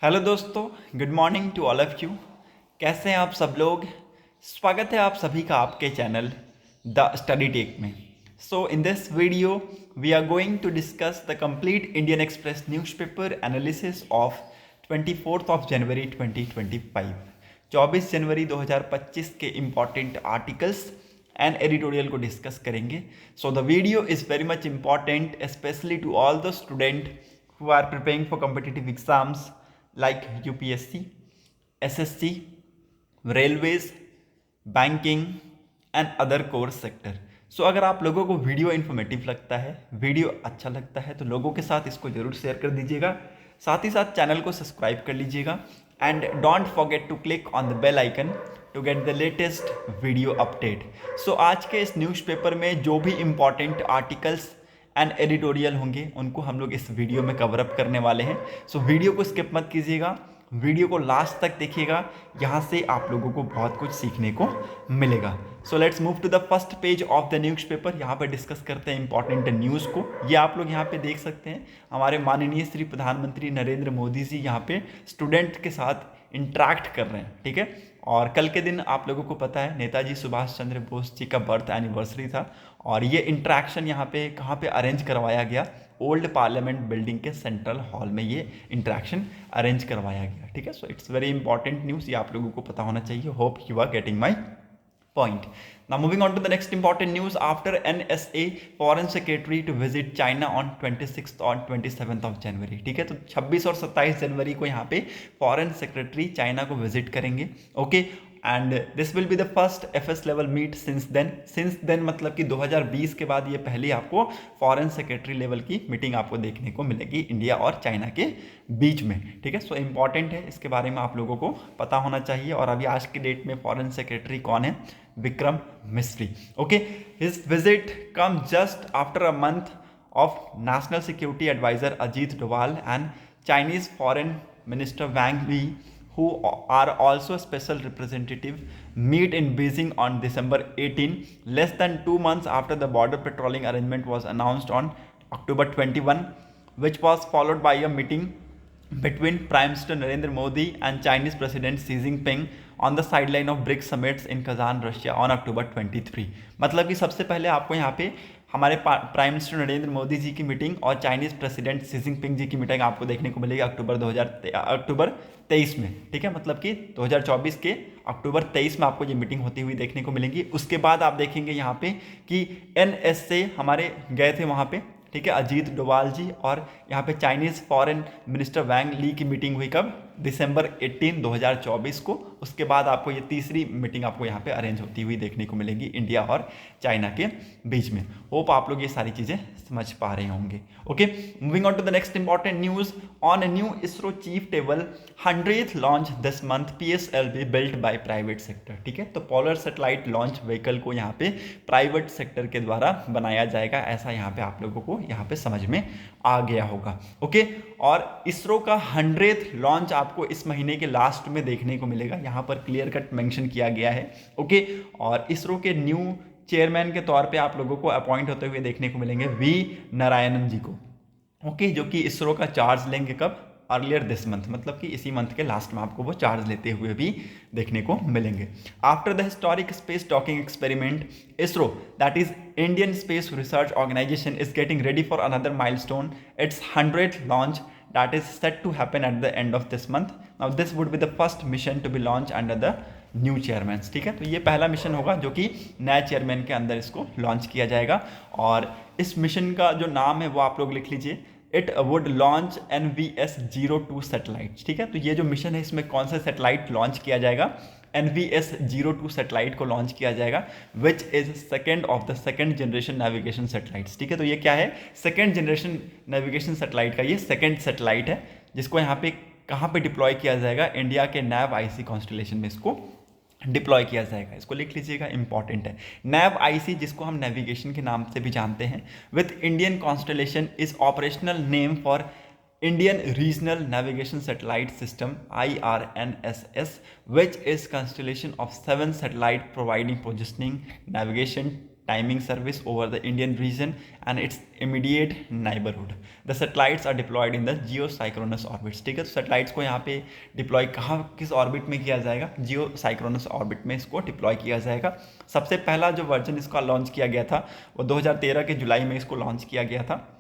Hello दोस्तों, good morning to all of you. कैसे हैं आप सब लोग? स्वागत है आप सभी का आपके चैनल द स्टडी टेक में। So in this video we are going to discuss the complete Indian Express newspaper analysis of 24 of January 2025। 24 जनवरी 2025 के इम्पॉर्टेंट आर्टिकल्स एंड एडिटोरियल को डिस्कस करेंगे। So the video is very much important specially to all the student who are preparing for competitive exams like UPSC, SSC, railways, banking and other course sector. So अगर आप लोगों को video informative लगता है, video अच्छा लगता है, तो लोगों के साथ इसको जरूर शेयर कर दीजिएगा। साथ ही साथ चैनल को सब्सक्राइब कर लीजिएगा and don't forget to click on the bell icon to get the latest video update. So आज के इस न्यूज़पेपर में जो भी इम्पॉर्टेंट आर्टिकल्स एंड एडिटोरियल होंगे उनको हम लोग इस वीडियो में कवर अप करने वाले हैं। सो वीडियो को स्किप मत कीजिएगा, वीडियो को लास्ट तक देखिएगा, यहाँ से आप लोगों को बहुत कुछ सीखने को मिलेगा। So let's move to the first page of the newspaper. यहाँ पर डिस्कस करते हैं इंपॉर्टेंट न्यूज़ को। ये आप लोग यहाँ पे देख सकते हैं, हमारे माननीय श्री प्रधानमंत्री नरेंद्र मोदी जी यहाँ पे स्टूडेंट के साथ इंटरेक्ट कर रहे हैं, ठीक है। और कल के दिन आप लोगों को पता है नेताजी सुभाष चंद्र बोस जी का बर्थ एनिवर्सरी था, और ये इंटरेक्शन यहाँ पे कहाँ पे अरेंज करवाया गया? ओल्ड पार्लियामेंट बिल्डिंग के सेंट्रल हॉल में ये इंटरेक्शन अरेंज करवाया गया, ठीक है। So it's very important news, ये आप लोगों को पता होना चाहिए। Hope you are getting my point. Now moving on to the next important news. After NSA foreign secretary to visit China on 26th और 27th of January, ठीक है। तो 26 और 27 जनवरी को यहाँ पे फॉरेन सेक्रेटरी चाइना को विजिट करेंगे, okay. And this will be the first FS level meet since then मतलब कि 2020 के बाद ये पहली आपको फॉरेन सेक्रेटरी लेवल की मीटिंग आपको देखने को मिलेगी इंडिया और चाइना के बीच में, ठीक है। सो इम्पॉर्टेंट है, इसके बारे में आप लोगों को पता होना चाहिए। और अभी आज की डेट में फॉरेन सेक्रेटरी कौन है? Vikram Misri, okay. His visit come just after a month of national security adviser Ajit Doval and Chinese foreign minister Wang Li, who are also special representative, meet in Beijing on December 18, less than 2 months after the border patrolling arrangement was announced on October 21, which was followed by a meeting between Prime Minister Narendra Modi and Chinese President Xi Jinping on the sideline of BRICS summits in Kazan, Russia on October 23। मतलब कि सबसे पहले आपको यहाँ पे हमारे prime minister Narendra Modi ji की meeting और चाइनीज़ प्रेसिडेंट शी जिनपिंग जी की मीटिंग आपको देखने को मिलेगी अक्टूबर 23 में, ठीक है। मतलब कि 2024 के अक्टूबर 23 में आपको ये मीटिंग होती हुई देखने को मिलेगी। उसके बाद आप देखेंगे यहाँ पे कि NSA हमारे गए थे वहाँ पे, ठीक है, अजीत डोभाल जी, और यहाँ पे चाइनीज़ फॉरेन मिनिस्टर वांग ली की मीटिंग हुई कब? दिसंबर 18, 2024 को। उसके बाद आपको ये तीसरी मीटिंग आपको यहाँ पे अरेंज होती हुई देखने को मिलेगी इंडिया और चाइना के बीच में। होप आप लोग ये सारी चीज़ें समझ पा रहे होंगे, okay. Moving on to the next important news. On new ISRO chief table 100th launch this month PSLV built by private sector, ठीक है। तो पोलर सैटेलाइट लॉन्च व्हीकल को यहाँ पे प्राइवेट सेक्टर के द्वारा बनाया जाएगा, ऐसा यहाँ पे आप लोगों को यहाँ पे समझ में आ गया होगा, ओके। और इसरो का 100th लॉन्च आपको इस महीने के लास्ट में देखने को मिलेगा, यहाँ पर क्लियर कट मेंशन किया गया है, ओके। और इसरो के न्यू चेयरमैन के तौर पे आप लोगों को अपॉइंट होते हुए देखने को मिलेंगे V नारायणन जी को, ओके, जो कि इसरो का चार्ज लेंगे कब? अर्लियर दिस मंथ, मतलब कि इसी मंथ के लास्ट में आपको वो चार्ज लेते हुए भी देखने को मिलेंगे। After the historic space docking experiment, ISRO that is Indian space research organisation is getting ready for another milestone, it's 100th launch that is set to happen at the end of this month. Now this would be the first mission to be launched under the new chairman, ठीक है। तो ये पहला mission होगा जो कि नए chairman के अंदर इसको लॉन्च किया जाएगा। और इस मिशन का जो नाम है वो आप लोग लिख लीजिए, it would launch NVS-02 satellite, ठीक है। तो ये जो मिशन है इसमें कौन सा सैटेलाइट लॉन्च किया जाएगा? NVS-02 सैटेलाइट को लॉन्च किया जाएगा, which is second of the second generation navigation satellites, ठीक है। तो ये क्या है? सेकेंड जनरेशन नेविगेशन सैटेलाइट का ये सेकेंड सैटेलाइट है, जिसको यहाँ पे कहाँ पे डिप्लॉय किया जाएगा? इंडिया के NAV IC कॉन्स्टलेशन में इसको डिप्लॉय किया जाएगा। इसको लिख लीजिएगा, इंपॉर्टेंट है। NAV IC, जिसको हम नेविगेशन के नाम से भी जानते हैं, with Indian constellation is operational name for Indian Regional Navigation Satellite System IRNSS, which is constellation of 7 satellite providing positioning, navigation, timing service over the Indian region and its immediate neighborhood. The satellites are deployed in the geosynchronous orbits. ठीक है, तो satellites को यहाँ पे deploy कहाँ किस orbit में किया जाएगा, जियोसाइक्रोनस ऑर्बिट में इसको डिप्लॉय किया जाएगा। सबसे पहला जो वर्जन इसका लॉन्च किया गया था वो 2013 के जुलाई में इसको लॉन्च किया गया था।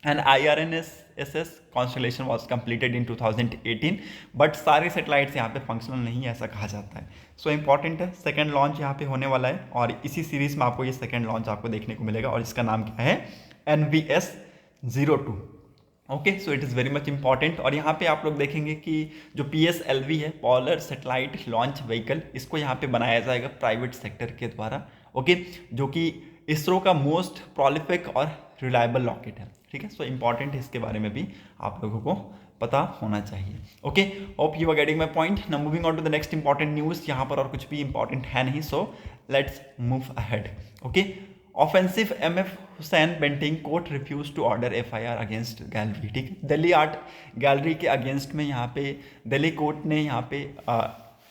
And IRNSS constellation was completed in 2018, but सारे सेटेलाइट्स यहाँ पे फंक्शनल नहीं है ऐसा कहा जाता है। सो इंपॉर्टेंट है, सेकंड लॉन्च यहाँ पे होने वाला है और इसी सीरीज में आपको ये सेकंड लॉन्च आपको देखने को मिलेगा और इसका नाम क्या है, NVS-02। Okay, so it is very much important. और यहाँ पे आप लोग देखेंगे कि जो PSLV है, पोलर सैटेलाइट लॉन्च व्हीकल, इसको यहाँ पे बनाया जाएगा प्राइवेट सेक्टर के द्वारा। ओके, जो कि इसरो का मोस्ट प्रोलिफिक और रिलायबल रॉकेट है। ठीक है, सो इंपॉर्टेंट है, इसके बारे में भी आप लोगों को पता होना चाहिए। Okay, hope you are getting my point. Now moving on to the next important news. यहाँ पर और कुछ भी इंपॉर्टेंट है नहीं, so let's move ahead. Okay, offensive MF Husain painting court refuse to order FIR against gallery. ठीक है, Delhi art gallery के अगेंस्ट में यहाँ पे दिल्ली कोर्ट ने यहाँ पे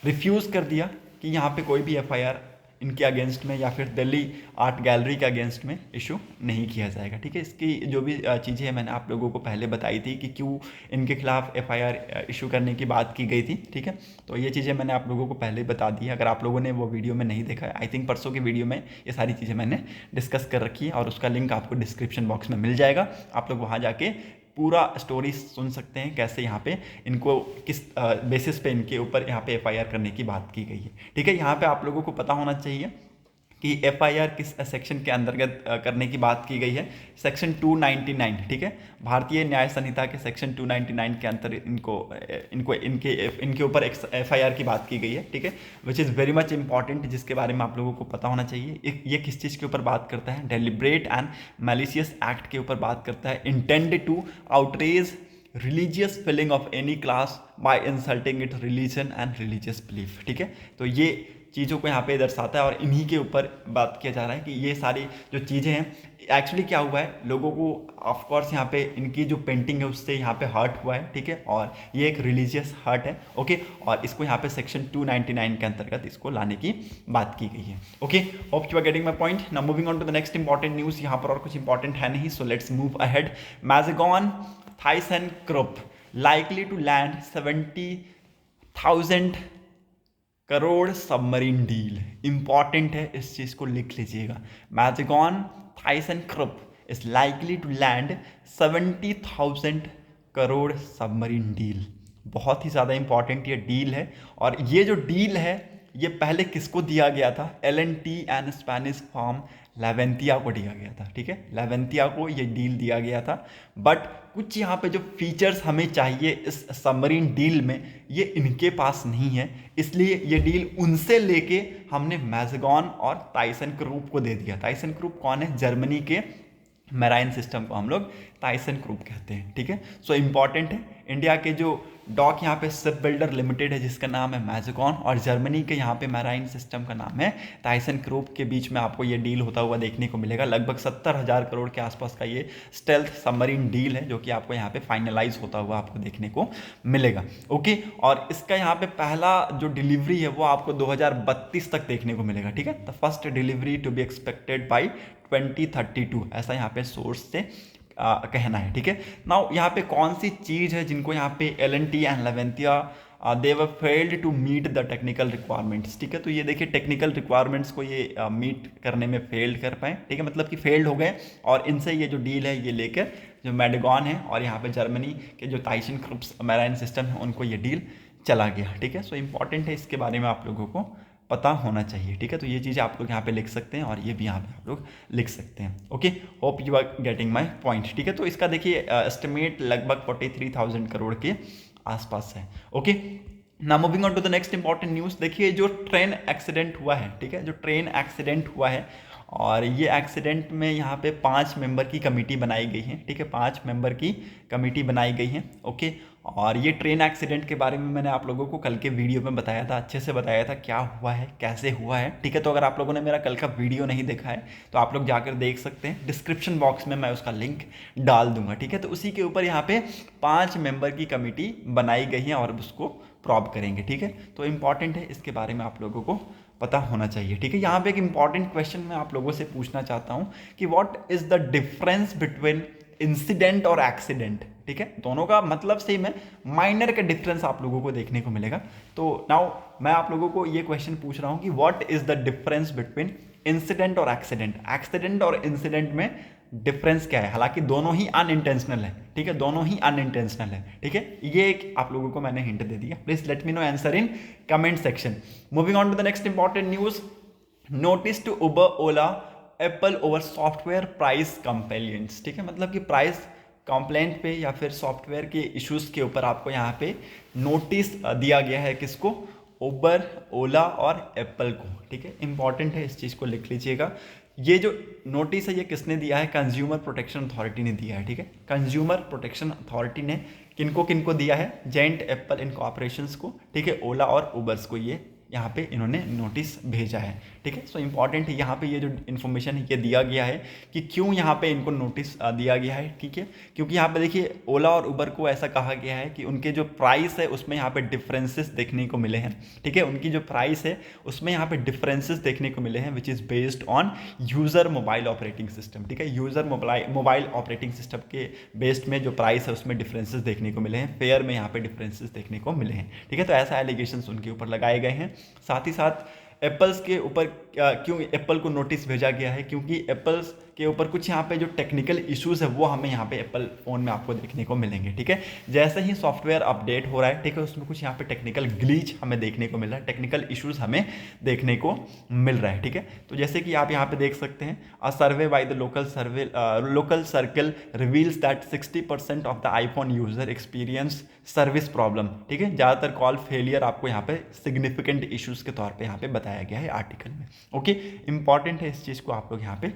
रिफ्यूज़ कर दिया कि यहाँ पे कोई भी FIR इनके अगेंस्ट में या फिर दिल्ली आर्ट गैलरी के अगेंस्ट में इशू नहीं किया जाएगा। ठीक है, इसकी जो भी चीज़ें हैं मैंने आप लोगों को पहले बताई थी कि क्यों इनके खिलाफ FIR इशू करने की बात की गई थी। ठीक है, तो ये चीज़ें मैंने आप लोगों को पहले बता दी है। अगर आप लोगों ने वो वीडियो में नहीं देखा है, आई थिंक परसों की वीडियो में ये सारी चीज़ें मैंने डिस्कस कर रखी है और उसका लिंक आपको डिस्क्रिप्शन बॉक्स में मिल जाएगा। आप लोग वहाँ जाके पूरा स्टोरी सुन सकते हैं, कैसे यहाँ पे इनको किस बेसिस पे इनके ऊपर यहाँ पे FIR करने की बात की गई है। ठीक है, यहाँ पे आप लोगों को पता होना चाहिए कि FIR किस सेक्शन के अंतर्गत करने की बात की गई है, सेक्शन 299। ठीक है, भारतीय न्याय संहिता के सेक्शन 299 के अंतर्गत इनके ऊपर FIR की बात की गई है। ठीक है, which is very much important, जिसके बारे में आप लोगों को पता होना चाहिए। ये किस चीज़ के ऊपर बात करता है, डेलिब्रेट एंड मैलिशियस एक्ट के ऊपर बात करता है। Intend to outrage religious feeling of any class by insulting it religion and religious belief. ठीक है, तो ये चीज़ों को यहाँ पे दर्शाता है और इन्हीं के ऊपर बात किया जा रहा है कि ये सारी जो चीज़ें हैं, एक्चुअली क्या हुआ है, लोगों को ऑफकोर्स यहाँ पे इनकी जो पेंटिंग है उससे यहाँ पे हर्ट हुआ है। ठीक है, और ये एक रिलीजियस हर्ट है। ओके, और इसको यहाँ पे सेक्शन 299 के अंतर्गत इसको लाने की बात की गई है। Okay, hope you are getting my point. Now moving on to the next important news. यहाँ पर और कुछ इंपॉर्टेंट है नहीं, so let's move ahead. Mazagon ThyssenKrupp likely to land 70,000 crore submarine deal. Important है, इस चीज़ को लिख लीजिएगा। Mazagon ThyssenKrupp is likely to land 70,000 crore submarine deal. बहुत ही ज़्यादा इंपॉर्टेंट ये डील है। और ये जो डील है ये पहले किसको दिया गया था, L&T एंड स्पेनिश फर्म लेवेंतिया को दिया गया था। ठीक है, लेवेंतिया को ये डील दिया गया था। बट कुछ यहाँ पे जो फीचर्स हमें चाहिए इस सबमरीन डील में, ये इनके पास नहीं है, इसलिए ये डील उनसे लेके हमने मैज़गॉन और ThyssenKrupp को दे दिया। ThyssenKrupp कौन है, जर्मनी के मैराइन सिस्टम को हम लोग ThyssenKrupp कहते हैं। ठीक है, सो इंपॉर्टेंट है। इंडिया के जो डॉक यहाँ पे शिप बिल्डर लिमिटेड है जिसका नाम है मैज़गॉन, और जर्मनी के यहाँ पे मैराइन सिस्टम का नाम है ThyssenKrupp के बीच में आपको ये डील होता हुआ देखने को मिलेगा। लगभग 70,000 करोड़ के आसपास का ये स्टेल्थ सबमरीन डील है जो कि आपको यहाँ पे फाइनलाइज होता हुआ आपको देखने को मिलेगा। ओके, और इसका यहाँ पे पहला जो डिलीवरी है वो आपको 2032 तक देखने को मिलेगा। ठीक है, the first delivery to be expected by 2032, ऐसा यहाँ पे सोर्स से कहना है। ठीक है, नाउ यहाँ पे कौन सी चीज़ है जिनको यहाँ पे L&T and Leventia they were failed to meet the technical requirements. ठीक है, तो ये देखिए टेक्निकल रिक्वायरमेंट्स को ये मीट करने में फेल्ड कर पाए। ठीक है, मतलब कि फेल्ड हो गए और इनसे ये जो डील है ये लेकर जो मैज़गॉन है और यहाँ पे जर्मनी के जो ThyssenKrupp मैराइन सिस्टम है उनको ये डील चला गया। ठीक है, सो इंपॉर्टेंट है, इसके बारे में आप लोगों को पता होना चाहिए। ठीक है, तो ये चीज़ें आप लोग यहाँ पे लिख सकते हैं और ये भी यहाँ पे आप लोग लिख सकते हैं। Okay, hope you are getting my point. ठीक है, तो इसका देखिए एस्टिमेट लगभग 43,000 करोड़ के आसपास है। ओके, ना moving on to the next important news. देखिए जो ट्रेन एक्सीडेंट हुआ है, ठीक है, जो ट्रेन एक्सीडेंट हुआ है और ये एक्सीडेंट में यहाँ पे 5 मेंबर की कमेटी बनाई गई है। ठीक है, 5 मेंबर की कमेटी बनाई गई है। ओके, और ये ट्रेन एक्सीडेंट के बारे में मैंने आप लोगों को कल के वीडियो में बताया था, अच्छे से बताया था क्या हुआ है, कैसे हुआ है। ठीक है, तो अगर आप लोगों ने मेरा कल का वीडियो नहीं देखा है तो आप लोग जाकर देख सकते हैं, डिस्क्रिप्शन बॉक्स में मैं उसका लिंक डाल दूंगा। ठीक है, तो उसी के ऊपर यहाँ पे 5 मेंबर की कमेटी बनाई गई है और उसको प्रॉब करेंगे। ठीक है, तो इंपॉर्टेंट है, इसके बारे में आप लोगों को पता होना चाहिए। ठीक है, यहाँ पे एक इंपॉर्टेंट क्वेश्चन मैं आप लोगों से पूछना चाहता हूँ कि what is the difference between incident और एक्सीडेंट। ठीक है, दोनों का मतलब सेम है, माइनर का डिफरेंस आप लोगों को देखने को मिलेगा। तो नाउ मैं आप लोगों को ये क्वेश्चन पूछ रहा हूँ कि what is the difference between incident और एक्सीडेंट। एक्सीडेंट और इंसिडेंट में डिफरेंस क्या है, हालांकि दोनों ही अनइंटेंशनल है। ठीक है, दोनों ही अनइंटेंशनल है। ठीक है, ये एक आप लोगों को मैंने हिंट दे दिया। Please let me know answer in comment section. Moving on to the next important news, notice to Uber Ola Apple over software price complaints. ठीक है, मतलब कि प्राइस कंप्लेंट पे या फिर सॉफ्टवेयर के इश्यूज के ऊपर आपको यहाँ पे नोटिस दिया गया है, किसको, उबर, ओला और एप्पल को। ठीक है, इंपॉर्टेंट है, इस चीज़ को लिख लीजिएगा। ये जो नोटिस है ये किसने दिया है, कंज्यूमर प्रोटेक्शन अथॉरिटी ने दिया है। ठीक है, कंज्यूमर प्रोटेक्शन अथॉरिटी ने किनको किनको दिया है, जेंट एप्पल इनकॉर्पोरेशंस को, ठीक है, ओला और उबर्स को ये यहाँ पे इन्होंने नोटिस भेजा है। ठीक है, सो इंपॉर्टेंट है यहाँ पे ये जो इन्फॉर्मेशन है ये दिया गया है कि क्यों यहाँ पे इनको नोटिस दिया गया है। ठीक है, क्योंकि यहाँ पे देखिए ओला और उबर को ऐसा कहा गया है कि उनके जो प्राइस है उसमें यहाँ पे डिफरेंसेस देखने को मिले हैं। ठीक है, उनकी जो प्राइस है उसमें यहाँ पे डिफरेंसेस देखने को मिले हैं which is based on user mobile operating system. ठीक है, यूज़र मोबाइल ऑपरेटिंग सिस्टम के बेस्ड में जो प्राइस है उसमें डिफरेंसेस देखने को मिले हैं, फेयर में यहाँ पे डिफरेंसेस देखने को मिले हैं। ठीक है, तो ऐसा एलिगेशंस उनके ऊपर लगाए गए हैं। साथ ही साथ एप्पल्स के ऊपर क्यों एप्पल को नोटिस भेजा गया है, क्योंकि एप्पल्स के ऊपर कुछ यहाँ पे जो टेक्निकल इश्यूज है वो हमें यहाँ पे एप्पल फ़ोन में आपको देखने को मिलेंगे। ठीक है, जैसे ही सॉफ्टवेयर अपडेट हो रहा है, ठीक है, उसमें कुछ यहाँ पे टेक्निकल ग्लिच हमें देखने को मिल रहा है, टेक्निकल इश्यूज हमें देखने को मिल रहा है। ठीक है, तो जैसे कि आप यहाँ पे देख सकते हैं, a survey by the local circle reveals that 60% of the iPhone user experience service problem. ठीक है, ज़्यादातर कॉल फेलियर आपको यहाँ पे सिग्निफिकेंट इश्यूज के तौर पे यहाँ पे बताया गया है आर्टिकल में। ओके, इंपॉर्टेंट है, इस चीज़ को आप लोग यहाँ पे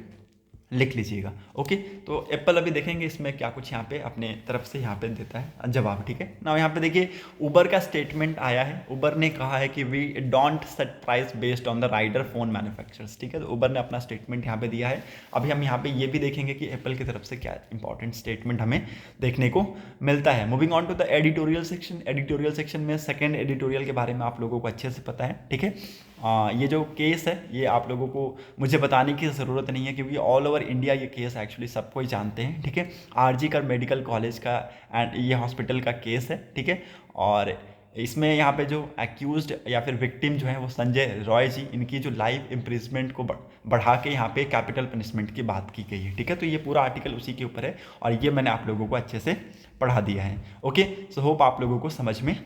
लिख लीजिएगा। ओके, तो एप्पल अभी देखेंगे इसमें क्या कुछ यहाँ पे अपने तरफ से यहाँ पे देता है जवाब। ठीक है ना, यहाँ पे देखिए उबर का स्टेटमेंट आया है। उबर ने कहा है कि we don't set price based on the rider phone manufacturers. ठीक है, तो उबर ने अपना स्टेटमेंट यहाँ पे दिया है। अभी हम यहाँ पे ये भी देखेंगे कि एप्पल की तरफ से क्या इंपॉर्टेंट स्टेटमेंट हमें देखने को मिलता है। Moving on to the editorial section, editorial section में सेकेंड एडिटोरियल के बारे में आप लोगों को अच्छे से पता है। ठीक है, ये जो केस है ये आप लोगों को मुझे बताने की ज़रूरत नहीं है, क्योंकि ऑल ओवर इंडिया ये केस एक्चुअली सबको ही जानते हैं। ठीक है, आरजी कर मेडिकल कॉलेज का एंड ये हॉस्पिटल का केस है। ठीक है, और इसमें यहाँ पे जो एक्यूज्ड या फिर विक्टिम जो है वो संजय रॉय जी, इनकी जो लाइफ इम्प्रिजमेंट को बढ़ा के यहाँ पे कैपिटल पनिशमेंट की बात की गई है। ठीक है, तो ये पूरा आर्टिकल उसी के ऊपर है और ये मैंने आप लोगों को अच्छे से पढ़ा दिया है। ओके, सो होप आप लोगों को समझ में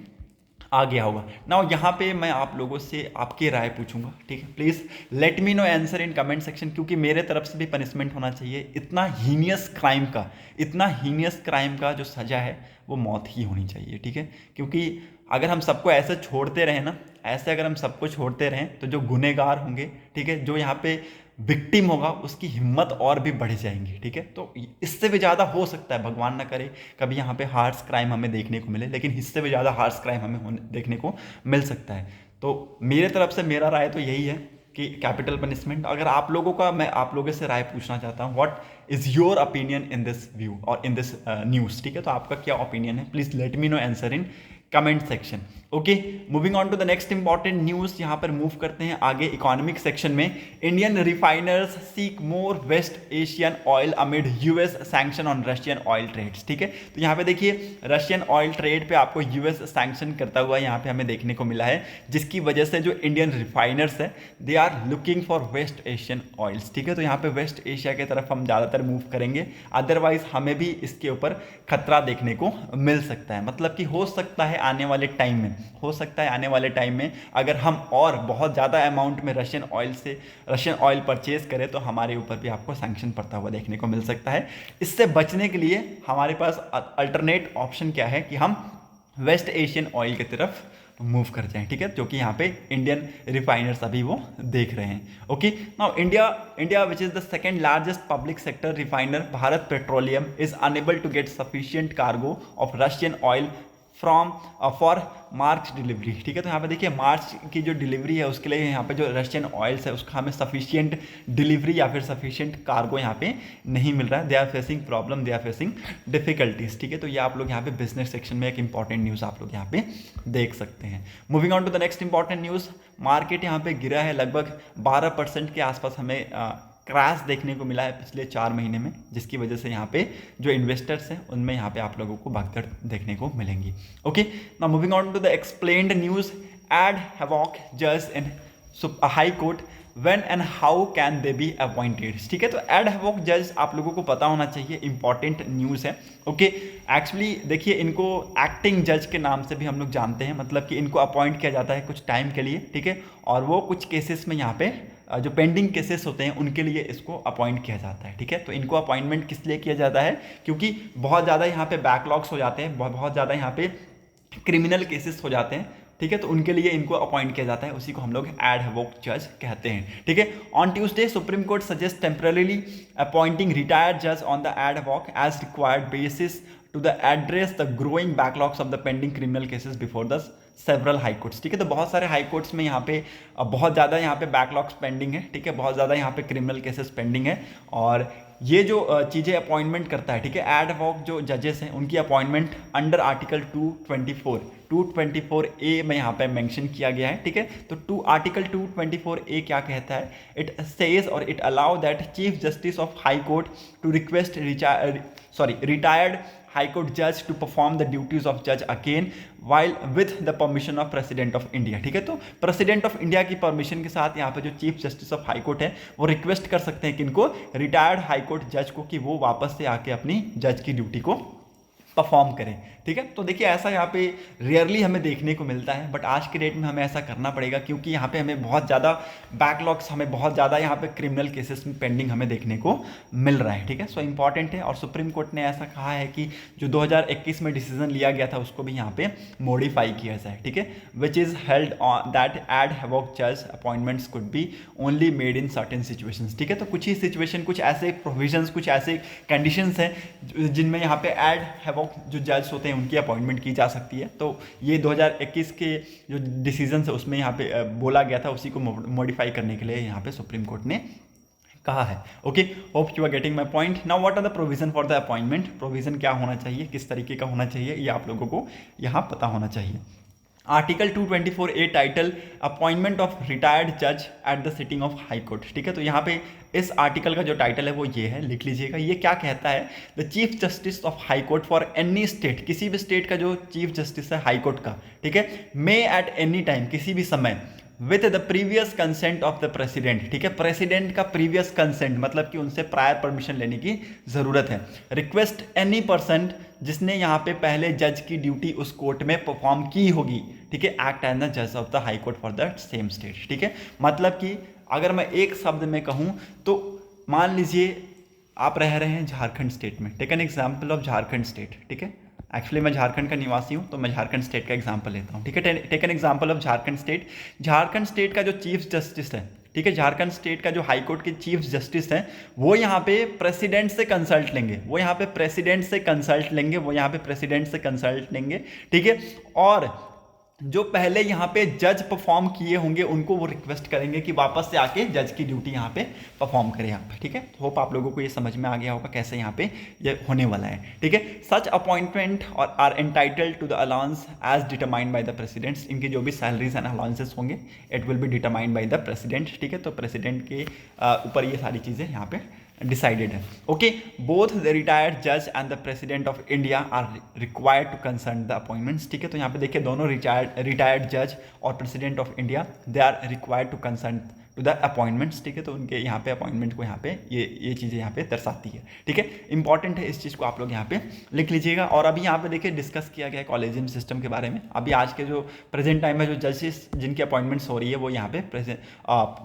आ गया होगा। नाउ यहाँ पे मैं आप लोगों से आपकी राय पूछूंगा। ठीक है, please let me know answer in comment section, क्योंकि मेरे तरफ से भी पनिशमेंट होना चाहिए। इतना हीनियस क्राइम का जो सज़ा है वो मौत ही होनी चाहिए। ठीक है, क्योंकि अगर हम सबको ऐसे छोड़ते रहें ना, ऐसे अगर हम सबको छोड़ते रहें तो जो गुनहगार होंगे, ठीक है, जो यहाँ पे विक्टिम होगा उसकी हिम्मत और भी बढ़ जाएंगी। ठीक है, तो इससे भी ज़्यादा हो सकता है, भगवान ना करे कभी यहाँ पे हार्श क्राइम हमें देखने को मिले, लेकिन इससे भी ज़्यादा हार्श क्राइम हमें देखने को मिल सकता है। तो मेरे तरफ से मेरा राय तो यही है कि कैपिटल पनिशमेंट। अगर आप लोगों का, मैं आप लोगों से राय पूछना चाहता हूँ, what is your opinion in this view और इन दिस न्यूज़। ठीक है, तो आपका क्या ओपिनियन है, please let me know answer in comment section. Okay, moving on to the next important news, यहाँ पर मूव करते हैं आगे इकोनॉमिक सेक्शन में। Indian refiners seek more West Asian oil amid US sanction on Russian oil trades. ठीक है, तो यहाँ पे देखिए रशियन ऑयल ट्रेड पे आपको यूएस सैंक्शन करता हुआ यहाँ पे हमें देखने को मिला है, जिसकी वजह से जो इंडियन रिफाइनर्स है they are looking for West Asian oils. ठीक है, तो यहाँ पे वेस्ट एशिया की तरफ हम ज़्यादातर मूव करेंगे, अदरवाइज हमें भी इसके ऊपर खतरा देखने को मिल सकता है। मतलब कि हो सकता है आने वाले टाइम में अगर हम और बहुत ज़्यादा अमाउंट में रशियन ऑयल परचेज करें तो हमारे ऊपर भी आपको सैंक्शन पड़ता हुआ देखने को मिल सकता है। इससे बचने के लिए हमारे पास अल्टरनेट ऑप्शन क्या है कि हम वेस्ट एशियन ऑयल की तरफ मूव कर जाएं। ठीक है, जो कि यहाँ पे इंडियन रिफाइनर्स अभी वो देख रहे हैं। Okay, now India which is the second largest public sector refiner Bharat Petroleum is unable to get sufficient cargo of Russian oil from for March delivery. ठीक है, तो यहाँ पे देखिए मार्च की जो डिलीवरी है उसके लिए यहाँ पे जो रशियन ऑयल्स है उसका हमें सफिशियंट डिलीवरी या फिर सफिशियंट कार्गो यहाँ पे नहीं मिल रहा है। They are facing problem, they are facing difficulties. ठीक है, तो ये आप लोग यहाँ पे बिजनेस सेक्शन में एक इंपॉर्टेंट न्यूज़ आप लोग यहाँ पे देख सकते हैं। Moving on to the next important news, market यहाँ पे गिरा है लगभग 12% के आसपास हमें क्रैश देखने को मिला है पिछले 4 महीने में, जिसकी वजह से यहाँ पे जो इन्वेस्टर्स हैं उनमें यहाँ पे आप लोगों को भगदड़ देखने को मिलेंगी। Okay, now moving on to the explained news, ad hoc जज in high court, when and how can they be appointed. ठीक है, तो एड हैवॉक जज आप लोगों को पता होना चाहिए, इंपॉर्टेंट न्यूज़ है। ओके, एक्चुअली देखिए इनको एक्टिंग जज के नाम से भी हम लोग जानते हैं, मतलब कि इनको अपॉइंट किया जाता है कुछ टाइम के लिए। ठीक है, और वो कुछ केसेस में यहाँ पे जो पेंडिंग केसेस होते हैं उनके लिए इसको अपॉइंट किया जाता है। ठीक है, तो इनको अपॉइंटमेंट किस लिए किया जाता है, क्योंकि बहुत ज़्यादा यहाँ पे बैकलॉग्स हो जाते हैं, बहुत ज़्यादा यहाँ पे क्रिमिनल केसेस हो जाते हैं। ठीक है, तो उनके लिए इनको अपॉइंट किया जाता है, उसी को हम लोग एड हैवॉक जज कहते हैं। ठीक है, on Tuesday supreme court suggest temporarily appointing retired जज on the ad hoc as required basis to the address the growing backlogs of the pending criminal cases before the several high courts. ठीक है, तो बहुत सारे high courts में यहाँ पे बहुत ज़्यादा यहाँ पे बैकलॉग्स पेंडिंग है। ठीक है, बहुत ज़्यादा यहाँ पे क्रिमिनल केसेस पेंडिंग है, और ये जो चीज़ें अपॉइंटमेंट करता है, ठीक है, एड हॉक जो जजेस हैं उनकी अपॉइंटमेंट अंडर आर्टिकल 224 ए में यहाँ पे मेंशन किया गया है। ठीक है, तो आर्टिकल 224 ए क्या कहता है, इट सेज और it allow that chief justice of high court to request retired High Court judge to perform the duties of judge again while with the permission of President of India। ठीक है, तो president of India की permission के साथ यहाँ पे जो chief justice of high court है वो रिक्वेस्ट कर सकते हैं किनको, रिटायर्ड हाई कोर्ट जज को, कि वो वापस से आके अपनी जज की ड्यूटी को परफॉर्म करें। ठीक है, तो देखिए ऐसा यहाँ पे रेयरली हमें देखने को मिलता है, बट आज के डेट में हमें ऐसा करना पड़ेगा, क्योंकि यहाँ पे हमें बहुत ज़्यादा बैकलॉग्स, हमें बहुत ज़्यादा यहाँ पे क्रिमिनल केसेस में पेंडिंग हमें देखने को मिल रहा है। ठीक है, सो इंपॉर्टेंट है, और सुप्रीम कोर्ट ने ऐसा कहा है कि जो 2021 में डिसीजन लिया गया था उसको भी यहाँ पे मॉडिफाई किया जाए। ठीक है, which is held that ad hoc जज appointments could be only made in certain situations. ठीक है, तो कुछ ही सिचुएशन, कुछ ऐसे प्रोविजंस, कुछ ऐसे कंडीशंस हैं जिनमें यहाँ पे एड हैवॉक जो जज होते हैं उनकी अपॉइंटमेंट की जा सकती है। तो ये 2021 के जो डिसीजन है उसमें यहाँ पे बोला गया था, उसी को मॉडिफाई करने के लिए यहाँ पे सुप्रीम कोर्ट ने कहा है। Okay, hope you are getting my point. Now what are the provision for the appointment, provision क्या होना चाहिए, किस तरीके का होना चाहिए, ये आप लोगों को यहाँ पता होना चाहिए। Article 224A title appointment of retired जज at the sitting of high court. ठीक है, तो यहाँ पे इस आर्टिकल का जो टाइटल है वो ये है, लिख लीजिएगा। ये क्या कहता है, the chief justice of high court for any state, किसी भी स्टेट का जो चीफ जस्टिस है हाई कोर्ट का, ठीक है, मे एट एनी टाइम, किसी भी समय, with the previous consent of the president. ठीक है, प्रेसिडेंट का प्रीवियस कंसेंट मतलब कि उनसे प्रायर परमिशन लेने की जरूरत है। रिक्वेस्ट एनी पर्सन जिसने यहाँ पे पहले जज की ड्यूटी उस कोर्ट में परफॉर्म की होगी, ठीक है, एक्ट एज द जज of the high court for the same state. ठीक है, मतलब कि अगर मैं एक शब्द में कहूँ तो मान लीजिए आप रह रहे हैं झारखंड स्टेट में, take an example of Jharkhand state. ठीक है, एक्चुअली मैं झारखंड का निवासी हूँ तो मैं झारखंड स्टेट का एग्जांपल लेता हूँ। ठीक है, take an example of Jharkhand state. Jharkhand state का जो चीफ जस्टिस है, ठीक है, झारखंड स्टेट का जो हाई कोर्ट के चीफ जस्टिस हैं, वो यहाँ पे प्रेसिडेंट से कंसल्ट लेंगे, वो यहाँ पे प्रेसिडेंट से कंसल्ट लेंगे, वो यहाँ पे प्रेसिडेंट से कंसल्ट लेंगे। ठीक है, और जो पहले यहाँ पे जज परफॉर्म किए होंगे उनको वो रिक्वेस्ट करेंगे कि वापस से आके जज की ड्यूटी यहाँ पे परफॉर्म करें यहाँ पे। ठीक है, होप आप लोगों को ये समझ में आ गया होगा कैसे यहाँ पे ये होने वाला है। ठीक है, सच अपॉइंटमेंट और are entitled to the allowance as determined by the presidents. इनकी जो भी सैलरीज एंड अलाउंसेस होंगे it will be determined by the president. ठीक है, तो प्रेसिडेंट के ऊपर ये सारी चीज़ें यहाँ पे डिसाइडेड है। ओके, बोथ द रिटायर्ड जज and the president of India are required to concern the appointments. ठीक है, तो यहाँ पे देखिए दोनों रिटायर्ड जज और president of India they are required to concern to the appointments. ठीक है, तो उनके यहाँ पे अपॉइंटमेंट को यहाँ पे ये चीज़ें यहाँ पे दर्शाती है। ठीक है, इंपॉर्टेंट है, इस चीज़ को आप लोग यहाँ पे लिख लीजिएगा। और अभी यहाँ पे देखिए डिस्कस किया गया है कॉलेजियम सिस्टम के बारे में। अभी आज के जो प्रेजेंट टाइम में जो जजेस जिनकी अपॉइंटमेंट्स हो रही है वो यहाँ पे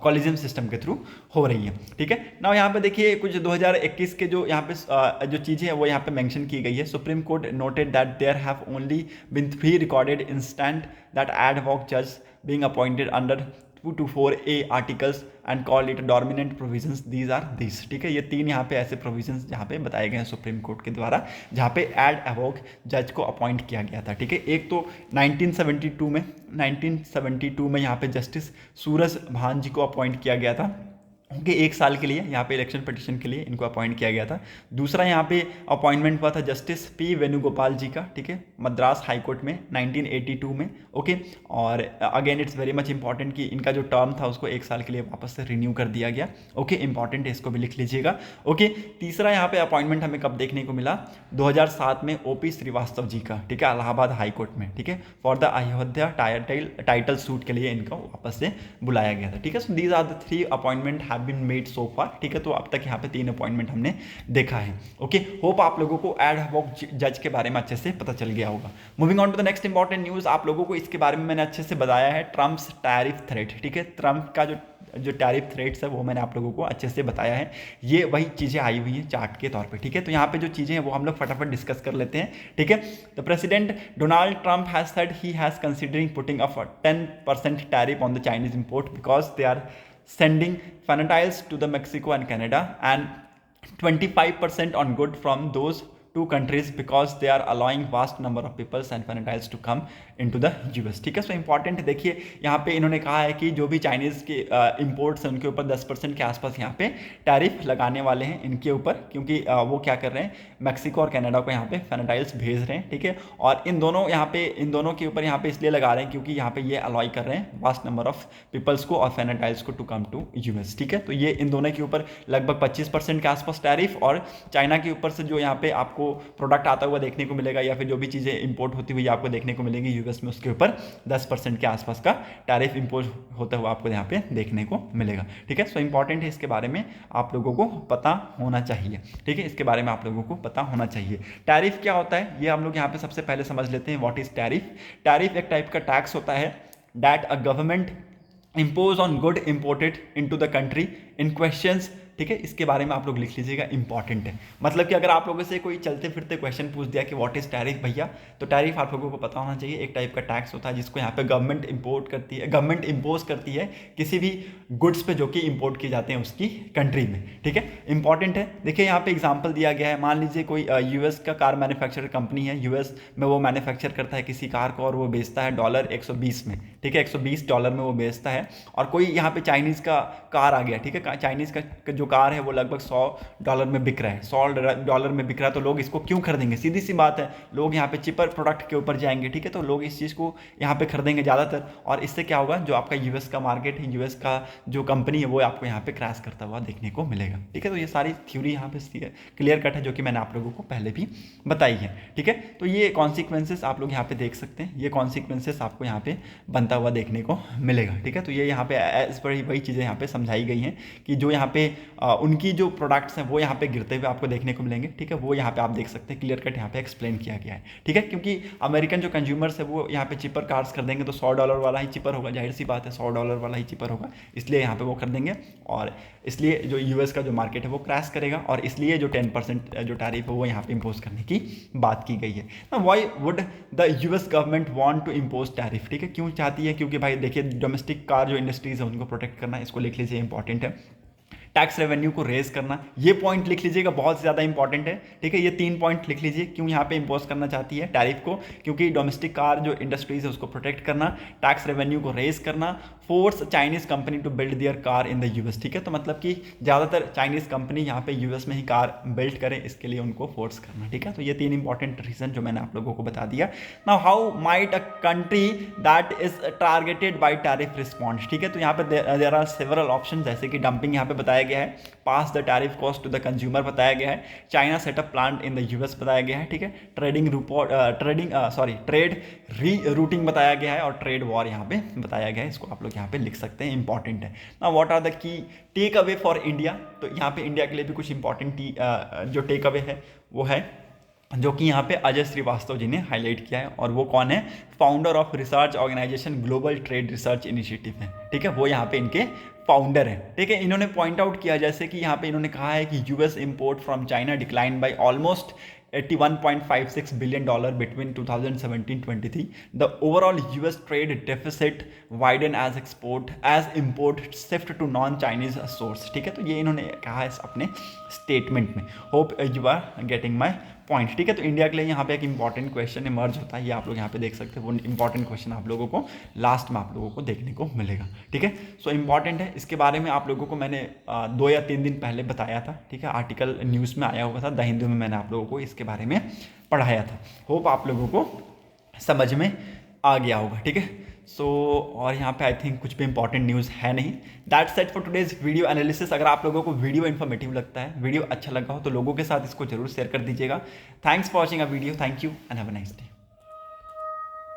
कॉलेजियम सिस्टम के थ्रू हो रही है। ठीक है, ना यहाँ पे देखिए कुछ 2021 के जो यहाँ पे जो चीज़ें हैं वो यहाँ पे मेंशन की गई है। Supreme court noted that there have only been 3 recorded instant that ad hoc जज being appointed under 2 to 4A articles and call it dominant provisions, these are this, ठीक है। ये 3 यहाँ पे ऐसे प्रोविजंस जहाँ पे बताए गए हैं सुप्रीम कोर्ट के द्वारा, जहाँ पे एड एवोक जज को अपॉइंट किया गया था, ठीक है। एक तो 1972 में यहाँ पे जस्टिस सूरज भान जी को अपॉइंट किया गया था, उनके 1 साल के लिए यहाँ पे इलेक्शन पिटिशन के लिए इनको अपॉइंट किया गया था। दूसरा यहाँ पे अपॉइंटमेंट हुआ था जस्टिस पी वेणुगोपाल जी का, ठीक है, मद्रास हाई कोर्ट में 1982 में, ओके। और again it's very much important कि इनका जो टर्म था उसको 1 साल के लिए वापस से रिन्यू कर दिया गया, ओके। इंपॉर्टेंट है, इसको भी लिख लीजिएगा, ओके। तीसरा यहाँ पे अपॉइंटमेंट हमें कब देखने को मिला, 2007 में ओपी श्रीवास्तव जी का, ठीक है, इलाहाबाद हाई कोर्ट में, ठीक है, for the Ayodhya title suit के लिए इनको वापस से बुलाया गया था, ठीक है। So these are the 3 appointment have been made so far, ठीक है। तो अब तक यहाँ पे 3 अपॉइंटमेंट हमने देखा है, ओके। होप आप लोगों को एड हॉक जज के बारे में अच्छे से पता चल गया होगा। Moving on to the next important news, आप लोगों को इसके बारे में मैंने अच्छे से बताया है, ट्रम्प्स टैरिफ थ्रेट, ठीक है। ट्रम्प का जो टैरिफ थ्रेट्स है वो मैंने आप लोगों को अच्छे से बताया है। ये वही चीज़ें आई हुई हैं चार्ट के तौर पे, ठीक है। तो यहाँ पे जो चीज़ें हैं वो हम लोग फटाफट डिस्कस कर लेते हैं, ठीक है। The president Donald Trump has said he has considering putting a 10% tariff on the Chinese import because they are sending fentanyls to the Mexico and Canada and 25% on good from those 2 countries because they are allowing vast number of people and fentanyls to come into the US, ठीक है। So important देखिए यहाँ पे इन्होंने कहा है कि जो भी चाइनीज़ के इंपोर्ट्स हैं उनके ऊपर 10% के आसपास यहाँ पे टैरिफ लगाने वाले हैं इनके ऊपर, क्योंकि वो क्या कर रहे हैं, मैक्सिको और कनाडा को यहाँ पे फेनाटाइल्स भेज रहे हैं, ठीक है। और इन दोनों के ऊपर यहाँ पे इसलिए लगा रहे हैं क्योंकि यहाँ पे ये अलाउ कर रहे हैं वास्ट नंबर ऑफ पीपल्स को और फेनाटाइल्स को टू कम टू US, ठीक है। तो ये इन दोनों के ऊपर लगभग 25% के आसपास टैरिफ, और चाइना के ऊपर से जो यहाँ पे आपको प्रोडक्ट आता हुआ देखने को मिलेगा या फिर जो भी चीज़ें इंपोर्ट होती हुई आपको देखने को मिलेगी US में, उसके ऊपर 10% के आसपास का टैरिफ इंपोज होता हुआ आपको यहाँ पे देखने को मिलेगा, ठीक है। सो इंपॉर्टेंट है, इसके बारे में आप लोगों को पता होना चाहिए, ठीक है। इसके बारे में आप लोगों को पता होना चाहिए। टैरिफ क्या होता है ये हम लोग यहाँ पे सबसे पहले समझ लेते हैं, व्हाट इज टैरिफ। टैरिफ एक टाइप का टैक्स होता है that a government impose on good imported into the country in questions, ठीक है। इसके बारे में आप लोग लिख लीजिएगा, इंपॉर्टेंट है। मतलब कि अगर आप लोगों से कोई चलते फिरते क्वेश्चन पूछ दिया कि व्हाट इज टैरिफ भैया, तो टैरिफ आप लोगों को पता होना चाहिए, एक टाइप का टैक्स होता है जिसको यहाँ पे गवर्नमेंट इम्पोज करती है किसी भी गुड्स पे जो कि इंपोर्ट किए जाते हैं उसकी कंट्री में, ठीक है। इंपॉर्टेंट है। देखिए यहाँ पे एग्जाम्पल दिया गया है, मान लीजिए कोई US का कार मैन्युफैक्चरर कंपनी है, US में वो मैन्युफैक्चर करता है किसी कार को और वो बेचता है $120 में, ठीक है, $120 में वो बेचता है। और कोई यहाँ पे चाइनीज़ का कार आ गया, ठीक है, चाइनीज़ का जो कार है वो लगभग $100 में बिक रहा है, $100 में बिक रहा है, तो लोग इसको क्यों खरीदेंगे, सीधी सी बात है, लोग यहाँ पे चिपर प्रोडक्ट के ऊपर जाएंगे, ठीक है। तो लोग इस चीज़ को यहाँ पे खरीदेंगे ज़्यादातर, और इससे क्या होगा, जो आपका US का मार्केट है, US का जो कंपनी है वो आपको यहाँ पे क्रैश करता हुआ देखने को मिलेगा, ठीक है। तो ये सारी थ्योरी यहाँ पे क्लियर कट है जो कि मैंने आप लोगों को पहले भी बताई है, ठीक है। तो ये कॉन्सिक्वेंसेस आप लोग यहाँ पे देख सकते हैं, ये कॉन्सिक्वेंसेस आपको यहाँ पे बनता हुआ देखने को मिलेगा, ठीक है। तो ये यहाँ पे एज पर वही चीज़ें यहाँ पे समझाई गई हैं कि जो यहाँ पे उनकी जो प्रोडक्ट्स हैं वो यहाँ पे गिरते हुए आपको देखने को मिलेंगे, ठीक है। वो यहाँ पे आप देख सकते हैं, क्लियर कट यहाँ पे एक्सप्लेन किया गया है, ठीक है। क्योंकि अमेरिकन जो कंज्यूमर्स है वो यहाँ पे चिपर कार्स खरीदेंगे तो $100 वाला ही चिपर होगा, जाहिर सी बात है, $100 वाला ही चिपर होगा, इसलिए यहाँ पे वो खरीदेंगे, और इसलिए जो US का जो मार्केट है वो क्रैश करेगा, और इसलिए जो 10% जो टैरिफ है वो यहाँ पे इम्पोज करने की बात की गई है ना। Why would the US government want to impose tariff, ठीक है, क्यों चाहती है, क्योंकि भाई देखिए डोमेस्टिक कार जो इंडस्ट्रीज है उनको प्रोटेक्ट करना, इसको लिख लीजिए, इंपॉर्टेंट है। टैक्स रेवेन्यू को रेज करना, ये पॉइंट लिख लीजिएगा, बहुत ज़्यादा इंपॉर्टेंट है, ठीक है। ये 3 पॉइंट लिख लीजिए, क्यों यहाँ पे इम्पोज करना चाहती है टैरिफ को, क्योंकि डोमेस्टिक कार जो इंडस्ट्रीज है उसको प्रोटेक्ट करना, टैक्स रेवेन्यू को रेज करना, force Chinese company to build their car in the US, ठीक है। तो मतलब कि ज़्यादातर चाइनीज कंपनी यहाँ पे US में ही कार बिल्ड करे, इसके लिए उनको फोर्स करना, ठीक है। तो ये 3 इंपॉर्टेंट रीजन जो मैंने आप लोगों को बता दिया। Now how might a country that is targeted by tariff response, ठीक है। तो यहाँ पे देयर आर सेवरल ऑप्शन, जैसे कि डंपिंग यहाँ पे बताया गया है, pass the tariff cost to the consumer बताया गया है, China setup plant in the US बताया गया है, ठीक है, ट्रेड री रूटिंग बताया गया है, और ट्रेड वॉर यहाँ पे बताया गया है, इसको आप लोग यहाँ पे लिख सकते हैं, इंपॉर्टेंट है ना। What are the key takeaway for India, तो यहाँ पे इंडिया के लिए भी कुछ इंपॉर्टेंट जो टेक अवे है वो है, जो कि यहाँ पे अजय श्रीवास्तव जी ने हाईलाइट किया है, और वो कौन है, founder of research organisation global trade research initiative है, ठीक है, वो यहाँ पे इनके फाउंडर है, ठीक है। इन्होंने पॉइंट आउट किया, जैसे कि यहाँ पे इन्होंने कहा है कि US import from China decline by almost $81.56 billion between 2017-23. The overall US trade deficit widen as import shift to non-Chinese source. ठीक है, तो ये इन्होंने कहा है अपने स्टेटमेंट में. Hope you are getting my point. ठीक है, तो इंडिया के लिए यहाँ पे एक इंपॉर्टेंट क्वेश्चन इमर्ज होता है, ये आप लोग यहाँ पे देख सकते हैं. वो इंपॉर्टेंट क्वेश्चन आप लोगों को लास्ट में आप लोगों को देखने को मिलेगा. ठीक है, सो इंपॉर्टेंट है. इसके बारे में आप लोगों को मैंने 2 या 3 दिन पहले बताया था. ठीक है, आर्टिकल न्यूज़ में आया हुआ था, द हिंदू में मैंने आप लोगों को इसके बारे में पढ़ाया था. होप आप लोगों को समझ में आ गया होगा. ठीक है, सो और यहाँ पे आई थिंक कुछ भी इंपॉर्टेंट न्यूज़ है नहीं. That's set for today's video analysis. अगर आप लोगों को वीडियो इन्फॉर्मेटिव लगता है, वीडियो अच्छा लगा हो, तो लोगों के साथ इसको जरूर शेयर कर दीजिएगा. Thanks for watching a video. Thank you and have a nice day.